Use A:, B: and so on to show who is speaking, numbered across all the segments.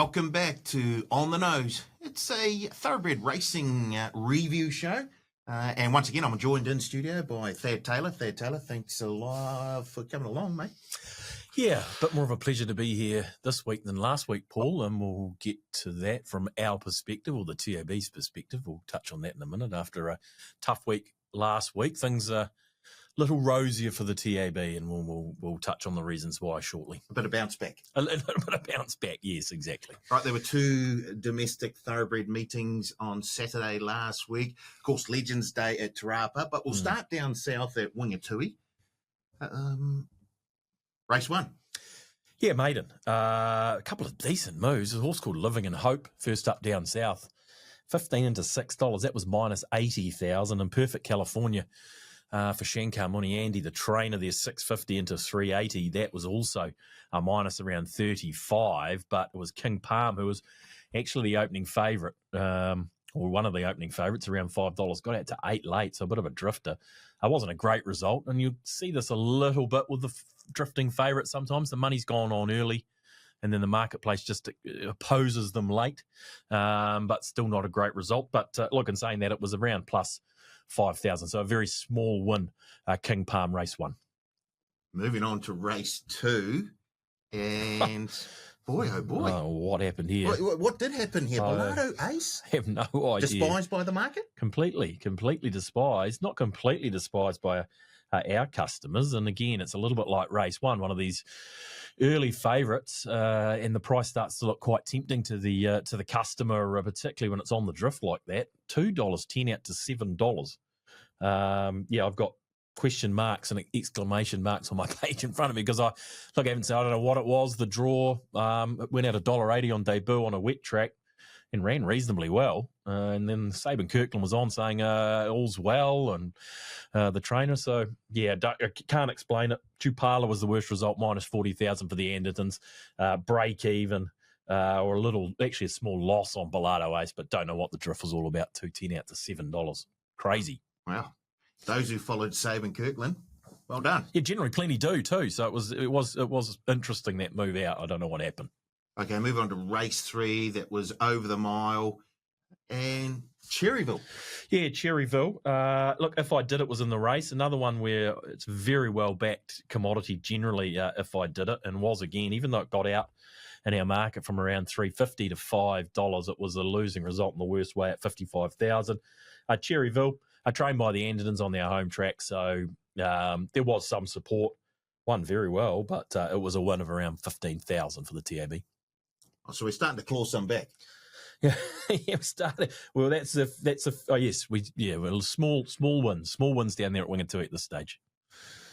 A: Welcome back to On the Nose. It's a thoroughbred racing review show. And once again, I'm joined in studio by Thad Taylor. Thad Taylor, thanks a lot for coming along, mate.
B: Yeah, a bit more of a pleasure to be here this week than last week, Paul, and we'll get to that from our perspective, or the TAB's perspective. We'll touch on that in a minute. After a tough week last week, things are a little rosier for the TAB, and we'll touch on the reasons why shortly.
A: A bit of bounce back.
B: A little bit of bounce back, yes, exactly.
A: Right, there were two domestic thoroughbred meetings on Saturday last week. Of course, Legends Day at Te Rapa, but we'll start down south at Wingatui. Race one.
B: Yeah, maiden. A couple of decent moves. A horse called Living in Hope, first up down south. 15 into $6. That was minus 80,000. And Perfect California for Shankar Muniandi, the trainer there, 650 into 380. That was also a minus around 35. But it was King Palm, who was actually the opening favourite, or one of the opening favourites, around $5. Got out to 8 late, so a bit of a drifter. It wasn't a great result. And you see this a little bit with the drifting favourite sometimes. The money's gone on early and then the marketplace just opposes them late, but still not a great result. But look, in saying that, it was around plus 5,000, so a very small win, King Palm race one.
A: Moving on to race two, and boy, oh boy.
B: Oh, what happened here?
A: What did happen here? Bellado Ace?
B: I have no idea.
A: Despised by the market?
B: Completely despised. Not completely despised by our customers. And again, it's a little bit like race one of these early favourites, and the price starts to look quite tempting to the customer, particularly when it's on the drift like that. $2.10 out to $7. I've got question marks and exclamation marks on my page in front of me because I haven't said, I don't know what it was. The draw went out $1.80 on debut on a wet track and ran reasonably well. And then Sabin Kirkland was on saying all's well, and the trainer. So, yeah, I can't explain it. Tupala was the worst result, minus 40,000 for the Andertons. Break even, or a small loss on Bellado Ace, but don't know what the drift was all about. $2.10 out to $7. Crazy.
A: Wow. Those who followed Sabin Kirkland, well done.
B: Yeah, generally plenty do too. So it was interesting, that move out. I don't know what happened.
A: Okay, move on to race three. That was over the mile and Cherryville.
B: Yeah, Cherryville. Look, If I Did It was in the race. Another one where it's very well-backed commodity generally, If I Did It, and was again, even though it got out in our market from around $3.50 to $5, it was a losing result in the worst way at 55,000. Cherryville, trained by the Andertons on their home track, so there was some support. Won very well, but it was a win of around 15,000 for the TAB.
A: So we're starting to claw some back.
B: Yeah, we started. Well, small wins down there at Wingatui at this stage.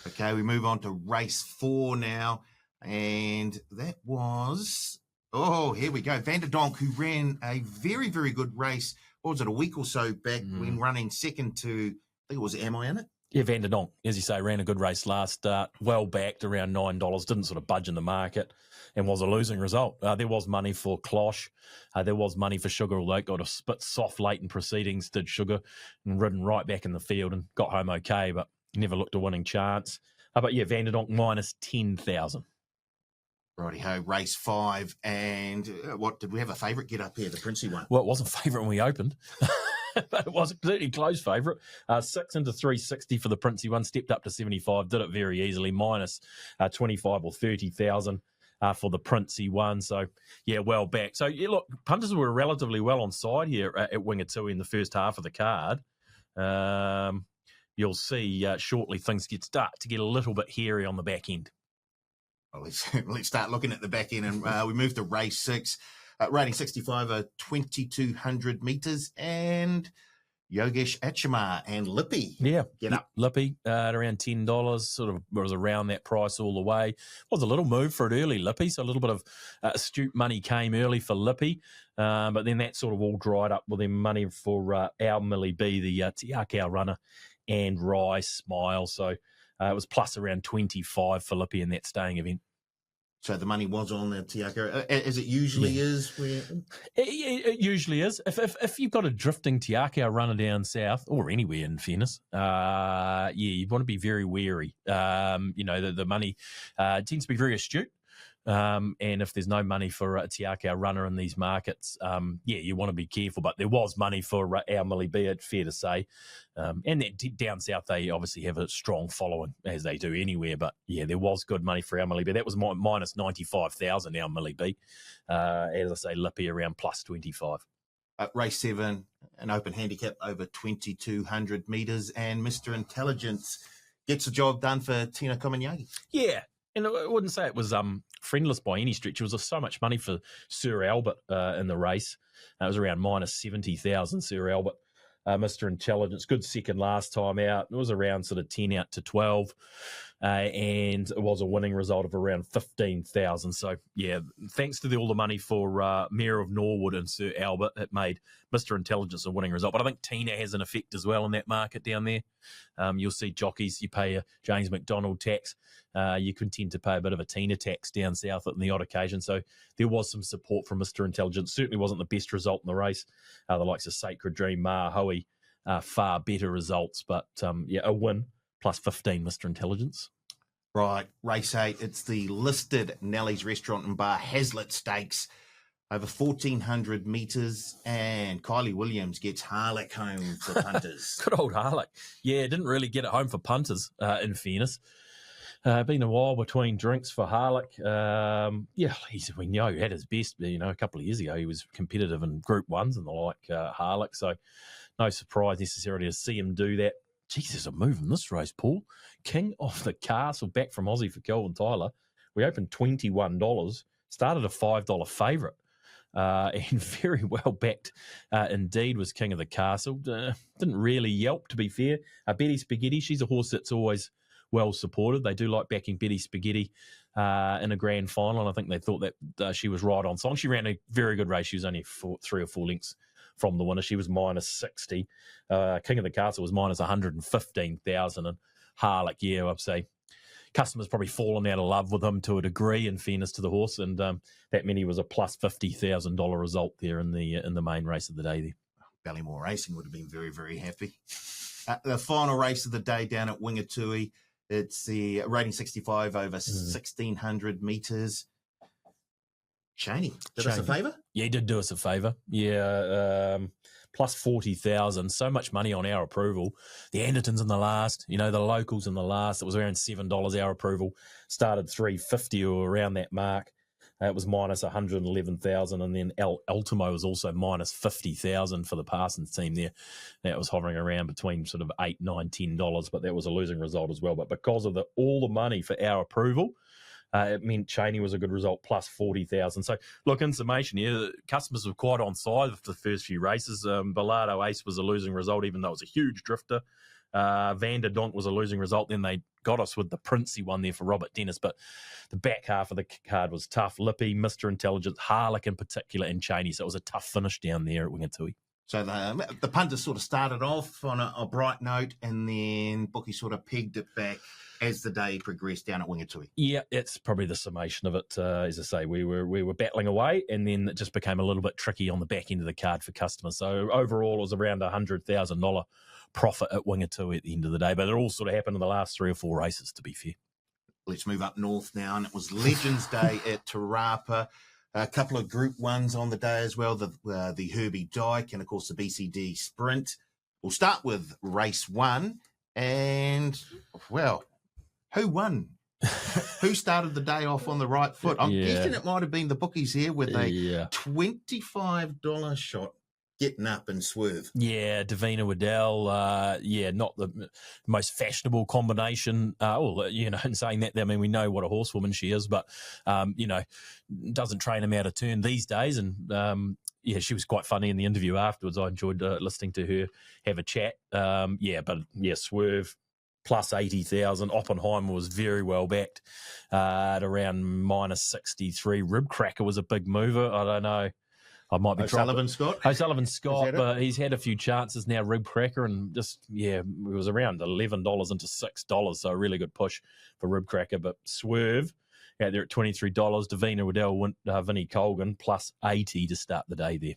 A: Okay, we move on to race four now, and that was, here we go. Vanderdonk, who ran a very, very good race. What was it, a week or so back when running second to, I think it was Am I In It?
B: Yeah, Vanderdonk, as you say, ran a good race last start, well backed around $9, didn't sort of budge in the market, and was a losing result. There was money for Cloche. There was money for Sugar, although it got a bit soft late in proceedings, did Sugar, and ridden right back in the field and got home okay, but never looked a winning chance. But yeah, Vanderdonk minus 10,000.
A: Righty-ho, race five, and what, did we have a favourite get up here, the Princey one?
B: Well, it wasn't favourite when we opened. But it was a completely close favourite. 6 into 360 for the Princey one, stepped up to 75, did it very easily, minus 25 or 30,000 for the Princey one. So, yeah, well back. So, yeah, look, punters were relatively well on side here at Wingatui in the first half of the card. You'll see shortly things start to get a little bit hairy on the back end.
A: Well, let's start looking at the back end, and we move to race six. Rating 65 over 2,200 metres, and Yogesh Achamar and Lippy.
B: Yeah,
A: get up.
B: Lippy at around $10, sort of was around that price all the way. Was a little move for it early, Lippy, so a little bit of astute money came early for Lippy, but then that sort of all dried up with them money for our Millie B, the Te Akau runner, and Rye Smile. So it was plus around 25 for Lippy in that staying event.
A: So the money was on the Te Akau, as it usually is?
B: It usually is. If you've got a drifting Te Akau runner down south, or anywhere in fairness, you want to be very wary. The money tends to be very astute. And if there's no money for a Te Akau runner in these markets, you want to be careful. But there was money for our Millie B, it's fair to say. And down south, they obviously have a strong following, as they do anywhere. But, yeah, there was good money for our Millie B. That was minus 95,000, our Millie B. As I say, Lippy around plus 25.
A: Race 7, an open handicap over 2,200 metres, and Mr. Intelligence gets the job done for Tina Komanyagi.
B: Yeah, and I wouldn't say it was friendless by any stretch. It was so much money for Sir Albert in the race. It was around minus 70,000, Sir Albert. Mr. Intelligence, good second last time out. It was around sort of 10 out to 12. And it was a winning result of around 15,000. So, yeah, thanks to all the money for Mayor of Norwood and Sir Albert, it made Mr. Intelligence a winning result. But I think Tina has an effect as well in that market down there. You'll see jockeys, you pay a James McDonald tax. You can tend to pay a bit of a Tina tax down south on the odd occasion. So there was some support from Mr. Intelligence. Certainly wasn't the best result in the race. The likes of Sacred Dream, Mahoe, far better results. But, a win plus 15, Mr. Intelligence.
A: Right, race 8, it's the listed Nellie's Restaurant and Bar Hazlitt Stakes over 1,400 metres, and Kylie Williams gets Harlech home for punters.
B: Good old Harlech. Yeah, didn't really get it home for punters, in fairness. Been a while between drinks for Harlech. We know he had his best, a couple of years ago. He was competitive in Group 1s and the like, Harlech, so no surprise necessarily to see him do that. Geez, there's a move in this race, Paul. King of the Castle, back from Aussie for Kelvin Tyler. We opened $21, started a $5 favourite, and very well backed indeed was King of the Castle. Didn't really yelp, to be fair. Betty Spaghetti, she's a horse that's always well supported. They do like backing Betty Spaghetti in a grand final, and I think they thought that she was right on song. She ran a very good race. She was only 3 or 4 lengths from the winner. She was minus 60. King of the Castle was minus 115,000. And Harlech, I'd say customers probably fallen out of love with him to a degree, in fairness to the horse. And that many was a plus $50,000 result there in the main race of the day there.
A: Ballymore Racing would have been very, very happy. The final race of the day down at Wingatui, it's the rating 65 over 1,600 metres. Cheney did us a favour?
B: Yeah, he did do us a favour. Yeah, plus 40,000. So much money on our approval. The Andertons in the last, the locals in the last. It was around $7 our approval. Started 350 or around that mark. It was minus 111,000, and then Ultimo was also minus 50,000 for the Parsons team there. That was hovering around between sort of $8, $9, $10, but that was a losing result as well. But because of all the money for our approval, it meant Cheney was a good result, plus 40,000. So, look, in summation here, customers were quite on side for the first few races. Bellardo Ace was a losing result, even though it was a huge drifter. Vander Donk was a losing result. Then they got us with the Princey one there for Robert Dennis. But the back half of the card was tough. Lippy, Mr. Intelligence, Harlech in particular, and Cheney. So it was a tough finish down there at Wingatui.
A: So the punters sort of started off on a bright note, and then Bookie sort of pegged it back as the day progressed down at Wingatui.
B: Yeah, it's probably the summation of it. As I say, we were battling away, and then it just became a little bit tricky on the back end of the card for customers. So overall, it was around $100,000 profit at Wingatui at the end of the day. But it all sort of happened in the last 3 or 4 races, to be fair.
A: Let's move up north now, and it was Legends Day at Te Rapa. A couple of Group 1s on the day as well, the Herbie Dyke and, of course, the BCD Sprint. We'll start with race 1, and, well, who won? Who started the day off on the right foot? I'm guessing it might have been the bookies here with a $25 shot. Getting up and swerve.
B: Yeah, Davina Waddell, not the most fashionable combination. In saying that, I mean, we know what a horsewoman she is, but, doesn't train them out of turn these days. And, she was quite funny in the interview afterwards. I enjoyed listening to her have a chat. Swerve plus 80,000. Oppenheimer was very well backed at around minus 63. Ribcracker was a big mover. I don't know. I might be
A: O'Sullivan Scott,
B: but he's had a few chances now, Ribcracker, and it was around $11 into $6, so a really good push for Ribcracker. But Swerve out there at $23, Davina Waddell, Vinnie Colgan, plus 80 to start the day there.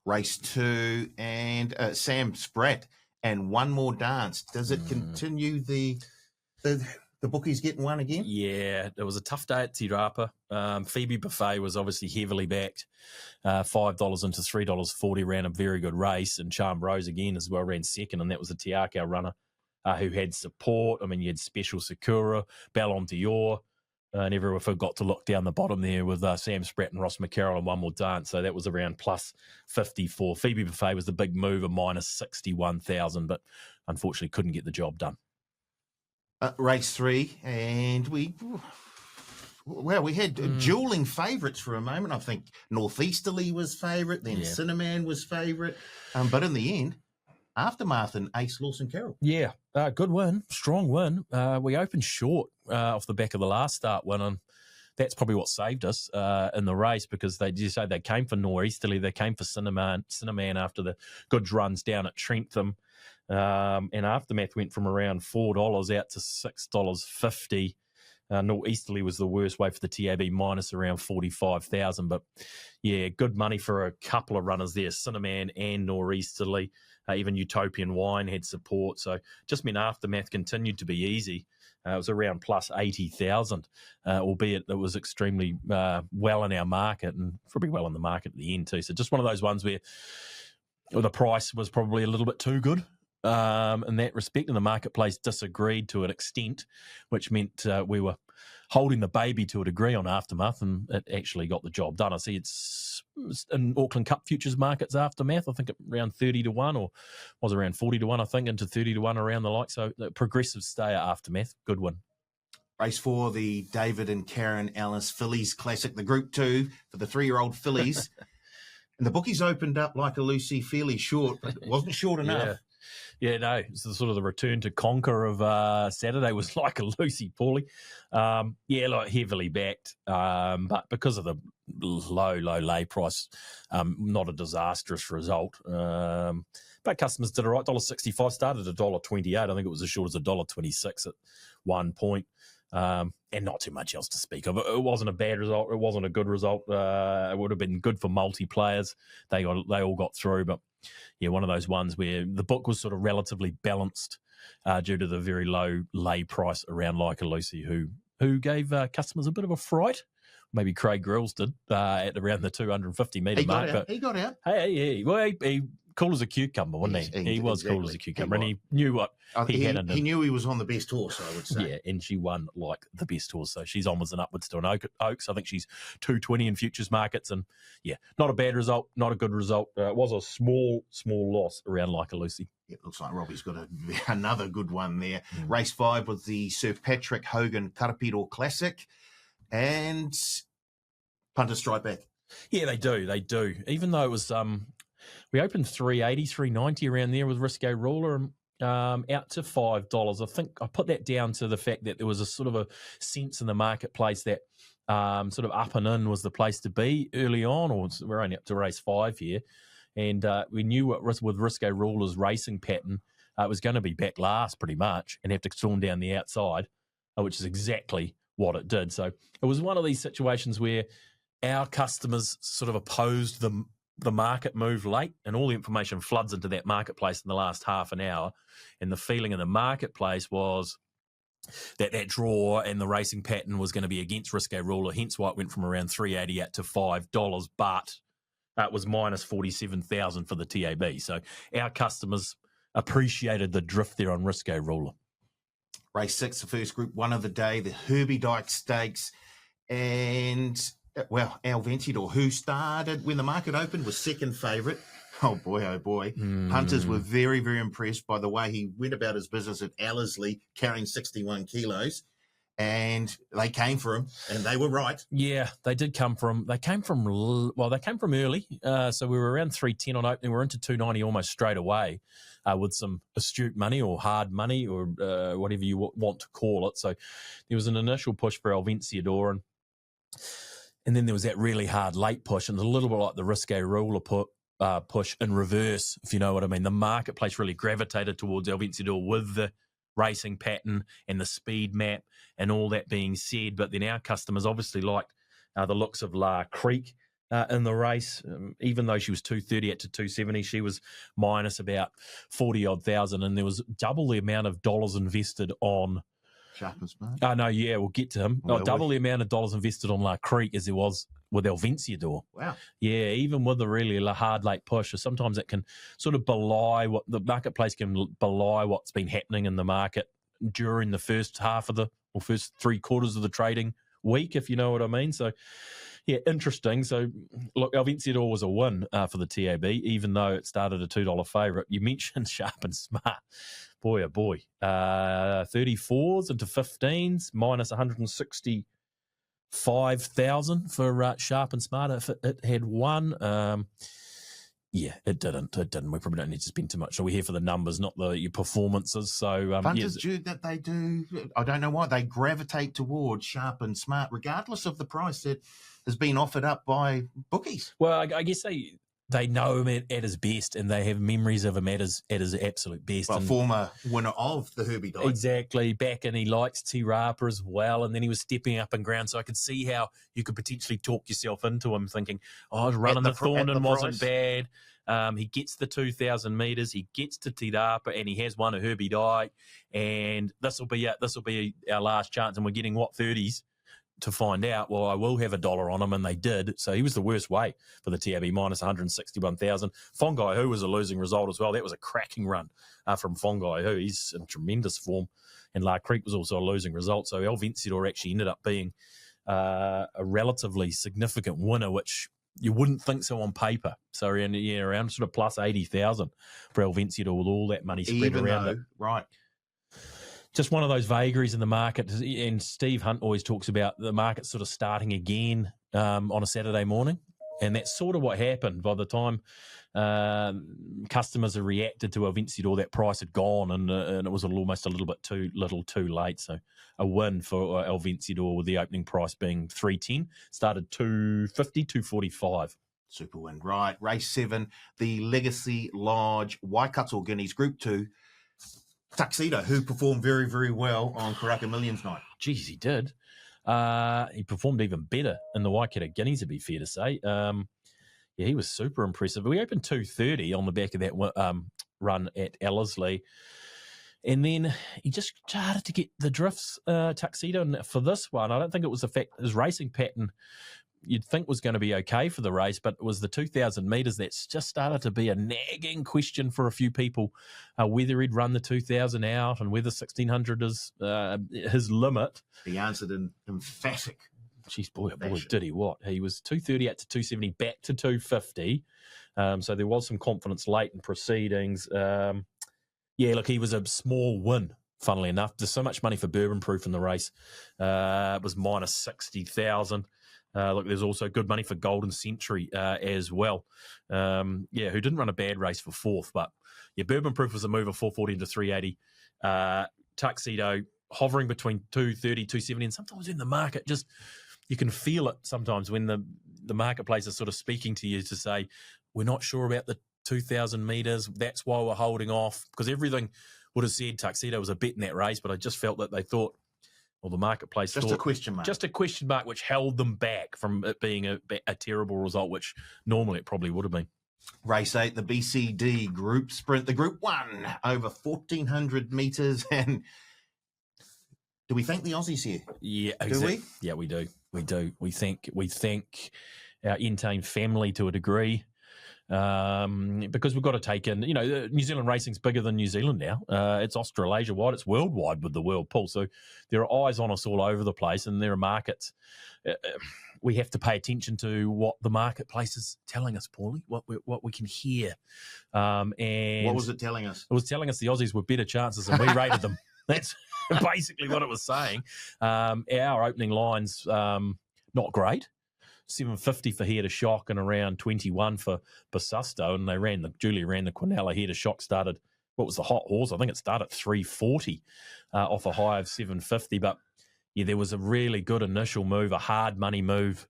A: Race 2, and Sam Spratt, and One More Dance. Does it continue the The bookies getting one again?
B: Yeah, it was a tough day at Te Rapa. Phoebe Buffet was obviously heavily backed. $5 into $3.40, ran a very good race. And Charm Rose again as well ran second, and that was a Te Akau runner who had support. I mean, you had Special Sakura, Ballon d'Or, and everyone forgot to look down the bottom there with Sam Spratt and Ross McCarroll and One More Dance. So that was around plus 54. Phoebe Buffet was the big mover, minus 61,000, but unfortunately couldn't get the job done.
A: Race 3, and we had dueling favourites for a moment. I think Northeasterly was favourite, then Cinnamon was favourite, but in the end, Aftermath and Ace Lawson Carroll.
B: Yeah, good win, strong win. We opened short off the back of the last start win, and that's probably what saved us in the race, because they came for Northeasterly, they came for Cinnamon after the good runs down at Trentham. And Aftermath went from around $4 out to $6.50. Northeasterly was the worst way for the TAB, minus around 45,000. But yeah, good money for a couple of runners there, Cinnamon and Northeasterly. Even Utopian Wine had support. So just meant Aftermath continued to be easy. It was around plus 80,000, albeit it was extremely well in our market, and probably well in the market at the end too. So just one of those ones where the price was probably a little bit too good. In that respect, and the marketplace disagreed to an extent, which meant we were holding the baby to a degree on Aftermath, and it actually got the job done. I see it's in Auckland Cup futures markets, Aftermath, I think around 30 to 1, or was around 40 to 1, I think, into 30 to 1 around the like. So the progressive stayer, Aftermath, good one.
A: Race 4, the David and Karen Ellis Fillies Classic, the Group 2 for the 3-year-old fillies. And the bookies opened up like a Lucy fairly short, but it wasn't short enough.
B: Yeah, no, it's the sort of the return to conquer of Saturday was like a Lucy Paulie. Like heavily backed, but because of the low lay price, not a disastrous result. But customers did all right. $1.65 started at $1.28. I think it was as short as $1.26 at one point. And not too much else to speak of. It wasn't a bad result. It wasn't a good result. It would have been good for multiplayers. They all got through, but yeah, one of those ones where the book was sort of relatively balanced due to the very low lay price around Like a Lucy, who gave customers a bit of a fright. Maybe Craig Grills did at around the 250 metre mark.
A: He got out.
B: Hey, well, he cool as a cucumber, wasn't he? He was cool as a cucumber, and he knew what he had in him.
A: He knew he was on the best horse, I would say.
B: Yeah, and she won like the best horse, so she's onwards and upwards to an Oaks. I think she's 220 in futures markets, and yeah, not a bad result, not a good result. It was a small loss around Like a Lucy.
A: It looks like Robbie's got another good one there. Race 5 was the Sir Patrick Hogan Karapiro Classic, and punters strike back.
B: Yeah, they do. Even though it was we opened 380, 390 around there with Risco Ruler, out to $5. I think I put that down to the fact that there was a sort of a sense in the marketplace that sort of up and in was the place to be early on, or we're only up to race 5 here. And we knew with Risco Ruler's racing pattern, it was going to be back last pretty much and have to storm down the outside, which is exactly what it did. So it was one of these situations where our customers sort of opposed the market move late, and all the information floods into that marketplace in the last half an hour. And the feeling in the marketplace was that draw and the racing pattern was going to be against Risco Ruler, hence why it went from around 380 out to $5, but it was minus 47,000 for the TAB. So our customers appreciated the drift there on Risco Ruler.
A: Race 6, the first Group 1 of the day, the Herbie Dyke Stakes, and well, Al Vencedor, who started when the market opened, was second favourite. Oh, boy. Punters were very, very impressed by the way he went about his business at Ellerslie, carrying 61 kilos. And they came for him, and they were right.
B: Yeah, they did come from. They came from early. So we were around 310 on opening. We're into 290 almost straight away, with some astute money or hard money or whatever you want to call it. So there was an initial push for El Vencedor, and then there was that really hard late push, and a little bit like the Risco Ruler push in reverse, if you know what I mean. The marketplace really gravitated towards El Vencedor with the racing pattern and the speed map and all that being said. But then our customers obviously liked the looks of La Creek in the race. Even though she was 230 out to 270, she was minus about 40-odd thousand, and there was double the amount of dollars invested on
A: Sharp and Smart.
B: No, yeah, we'll get to him. Double the amount of dollars invested on La Creek as there was with El Venciador.
A: Wow.
B: Yeah, even with a really hard late push, sometimes it can sort of belie what the marketplace can belie what's been happening in the market during the first half of first 3/4 of the trading week, if you know what I mean. So, yeah, interesting. So, look, El Venciador was a win for the TAB, even though it started a $2 favourite. You mentioned Sharp and Smart. Boy, oh boy. 34s into 15s, minus 165,000 for Sharp and Smart. If it had won, yeah, it didn't. We probably don't need to spend too much. So we're here for the numbers, not your performances. So
A: punters, Jude, that they do. I don't know why they gravitate towards Sharp and Smart, regardless of the price that has been offered up by bookies.
B: Well, I guess they know him at his best, and they have memories of him at his absolute best.
A: Well, former winner of the Herbie Dyke.
B: Exactly. Back, and he likes T. Rapa as well, and then he was stepping up in ground, so I could see how you could potentially talk yourself into him, thinking, running the Thorndon wasn't bad. He gets the 2,000 metres, he gets to Te Rapa, and he has won a Herbie Dyke, and this will be our last chance, and we're getting 30s to find out. Well, I will have $1 on him, and they did. So he was the worst way for the TAB, minus 161,000. Fongai, who was a losing result as well. That was a cracking run from Fongai, who he's in tremendous form. And La Creek was also a losing result. So El Venciador actually ended up being a relatively significant winner, which you wouldn't think so on paper. So around sort of plus 80,000 for El Venciador with all that money spread around it.
A: Right.
B: Just one of those vagaries in the market. And Steve Hunt always talks about the market sort of starting again on a Saturday morning. And that's sort of what happened. By the time customers have reacted to El Venciador, that price had gone, and it was almost a little bit too late. So a win for El Venciador, with the opening price being $3.10, started $2.50, $2.45.
A: Super win. Right. Race 7, the Legacy Lodge Waikato Guineas Group 2. Tuxedo, who performed very, very well on Karaka Millions night.
B: Geez, he did. He performed even better in the Waikato Guineas, to be fair to say. Yeah, he was super impressive. We opened 230 on the back of that run at Ellerslie. And then he just started to get the drifts, Tuxedo. And for this one, I don't think it was the fact his racing pattern you'd think was going to be okay for the race, but it was the 2,000 metres that's just started to be a nagging question for a few people, whether he'd run the 2,000 out and whether 1,600 is his limit.
A: He answered in emphatic.
B: Jeez, boy, did he what? He was 230 out to 270, back to 250. So there was some confidence late in proceedings. Yeah, look, he was a small win, funnily enough. There's so much money for Bourbon Proof in the race. It was minus 60,000. Look, there's also good money for Golden Century as well. Who didn't run a bad race for fourth. But, yeah, Bourbon Proof was a mover, 440 into 380. Tuxedo hovering between 230, 270. And sometimes in the market, just you can feel it sometimes when the marketplace is sort of speaking to you to say, we're not sure about the 2,000 metres. That's why we're holding off. Because everything would have said Tuxedo was a bet in that race, but I just felt that they thought, well, the marketplace
A: just
B: thought,
A: a question mark.
B: Just a question mark, which held them back from it being a terrible result, which normally it probably would have been.
A: Race 8, the BCD Group Sprint, the Group 1, over 1,400 metres. And do we thank the Aussies here?
B: Yeah,
A: exactly. Do we?
B: Yeah, we do. We do. We thank our Entane family to a degree. Because we've got to take in, New Zealand racing's bigger than New Zealand now. It's Australasia-wide, it's worldwide with the World Pool. So there are eyes on us all over the place, and there are markets. We have to pay attention to what the marketplace is telling us, Paulie, what we can hear. And
A: what was it telling us?
B: It was telling us the Aussies were better chances and we rated them. That's basically what it was saying. Our opening line's not great. 750 for Here to Shock and around 21 for Basusto, and Julia ran the Quinella. Here to Shock started, what was the hot horse? I think it started 340 off a high of 750. But yeah, there was a really good initial move, a hard money move,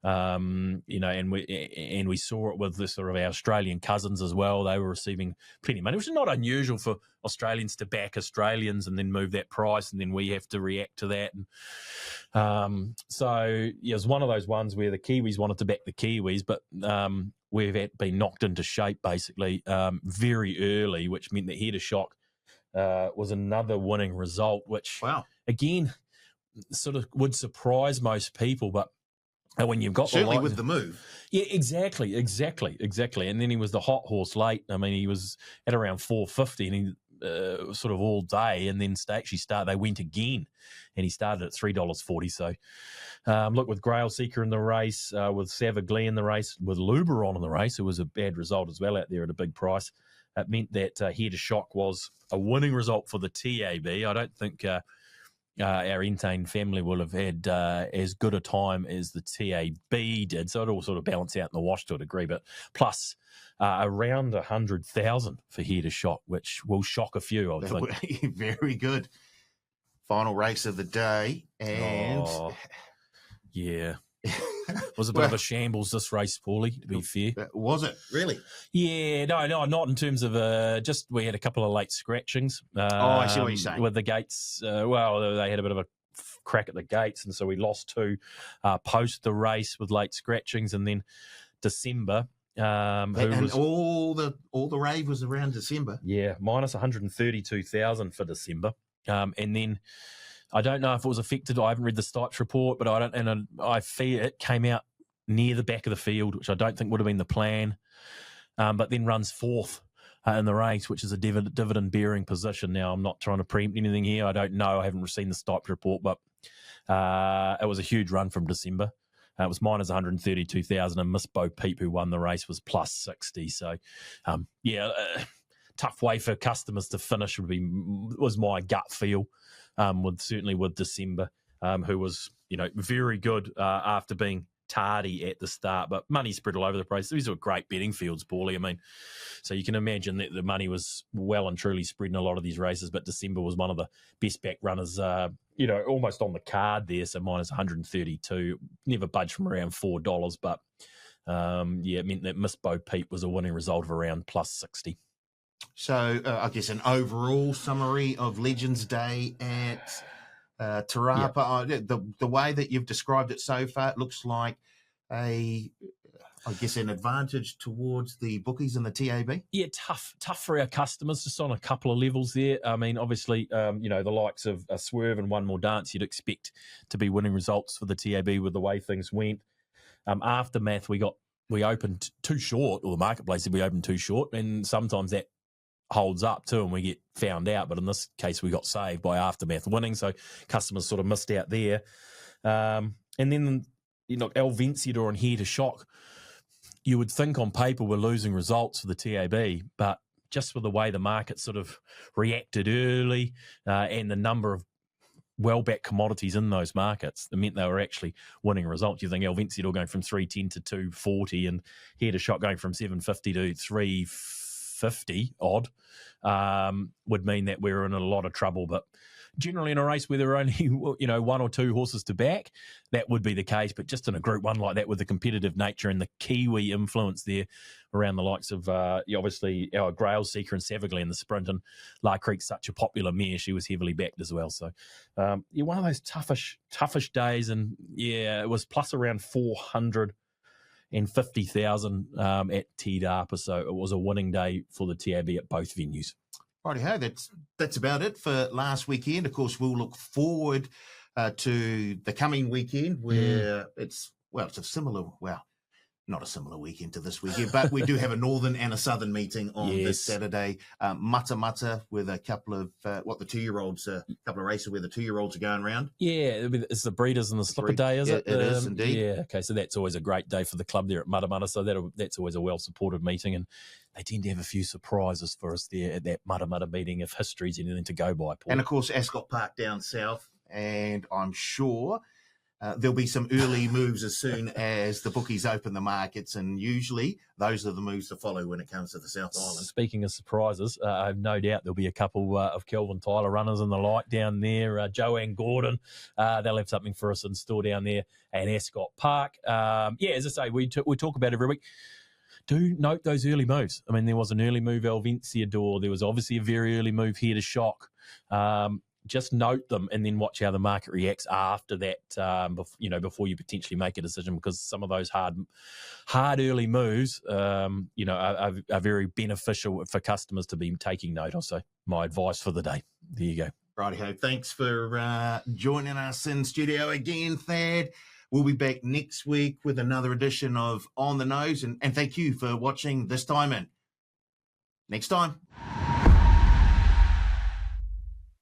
B: and we saw it with the sort of our Australian cousins as well. They were receiving plenty of money, which is not unusual for Australians to back Australians and then move that price, and then we have to react to that. And so yeah, it was one of those ones where the Kiwis wanted to back the Kiwis, but we've been knocked into shape basically very early, which meant that Here to Shock was another winning result, which, again, sort of would surprise most people, but when you've got
A: certainly with the move.
B: Yeah, exactly. And then he was the hot horse late. I mean, he was at around 450 and he sort of all day, and then they went again, and he started at $3.40. So look, with Grail Seeker in the race, with Savaglee in the race, with Luberon in the race, it was a bad result as well out there at a big price. It meant that Here to Shock was a winning result for the TAB. I don't think our Entain family will have had as good a time as the TAB did, so it all sort of balanced out in the wash to a degree, but plus around 100,000 for Here to Shock, which will shock a few, I think.
A: Very good. Final race of the day, and...
B: yeah. It was a bit of a shambles, this race, Paulie, to be fair.
A: Was it? Really?
B: Yeah, no, not in terms of just we had a couple of late scratchings.
A: I see what you're saying.
B: With the gates. They had a bit of a crack at the gates, and so we lost two post the race with late scratchings, and then December.
A: And all the rave was around December.
B: Yeah, minus 132,000 for December. And then I don't know if it was affected. I haven't read the Stipes report, but I fear it came out near the back of the field, which I don't think would have been the plan. But then runs fourth in the race, which is a dividend-bearing position. Now, I'm not trying to preempt anything here. I don't know. I haven't seen the Stipes report, but it was a huge run from December. It was minus 132,000, and Miss Bo Peep, who won the race, was plus 60. So, tough way for customers to finish was my gut feel. Certainly with December, who was very good after being tardy at the start, but money spread all over the place. These were great betting fields, Paulie. I mean, so you can imagine that the money was well and truly spread in a lot of these races, but December was one of the best back runners, almost on the card there, so minus 132, never budged from around $4, but it meant that Miss Bo Peep was a winning result of around plus 60.
A: So I guess an overall summary of Legends Day at Te Rapa. The way that you've described it so far, it looks like an advantage towards the bookies and the TAB.
B: Yeah, tough for our customers, just on a couple of levels there. I mean, obviously, the likes of Swerve and One More Dance, you'd expect to be winning results for the TAB with the way things went. Aftermath, we opened too short, or the marketplace said we opened too short, and sometimes that holds up too and we get found out, but in this case we got saved by Aftermath winning, so customers sort of missed out there. And then El Vencedor and Here to Shock, you would think on paper we're losing results for the TAB, but just with the way the market sort of reacted early and the number of well-backed commodities in those markets, it meant they were actually winning results. You think El Vencedor going from 310 to 240 and Here to Shock going from 750 to 350 odd would mean that we're in a lot of trouble. But generally in a race where there are only one or two horses to back, that would be the case. But just in a Group 1 like that, with the competitive nature and the Kiwi influence there around the likes of obviously our Grail Seeker and Savaglee in the sprint, and La Creek's such a popular mare, she was heavily backed as well. So one of those toughish days, and it was plus around 450,000 at Te Rapa, so it was a winning day for the TAB at both venues.
A: Righty-ho, that's about it for last weekend. Of course, we'll look forward to the coming weekend where it's a similar, not a similar weekend to this weekend, but we do have a northern and a southern meeting on this Saturday. Mata with a couple of the 2-year-olds, a couple of races where the 2-year-olds are going around. Yeah,
B: it's the Breeders and the Slipper Day, is it?
A: It is indeed.
B: Yeah, okay, so that's always a great day for the club there at Mata, so that's always a well-supported meeting, and they tend to have a few surprises for us there at that Mata meeting if history's anything to go by, Paul.
A: And, of course, Ascot Park down south, and I'm sure there'll be some early moves as soon as the bookies open the markets, and usually those are the moves to follow when it comes to the South Island.
B: Speaking of surprises, I have no doubt there'll be a couple of Kelvin Tyler runners and the like down there. Joanne Gordon, they'll have something for us in store down there at Ascot Park. As I say, we talk about every week. Do note those early moves. I mean, there was an early move El Vencedor. There was obviously a very early move Here to Shock. just note them and then watch how the market reacts after that, before you potentially make a decision, because some of those hard early moves, are very beneficial for customers to be taking note of. So my advice for the day. There you go.
A: Righty-ho. Thanks for joining us in studio again, Thad. We'll be back next week with another edition of On the Nose. And thank you for watching this time and next time.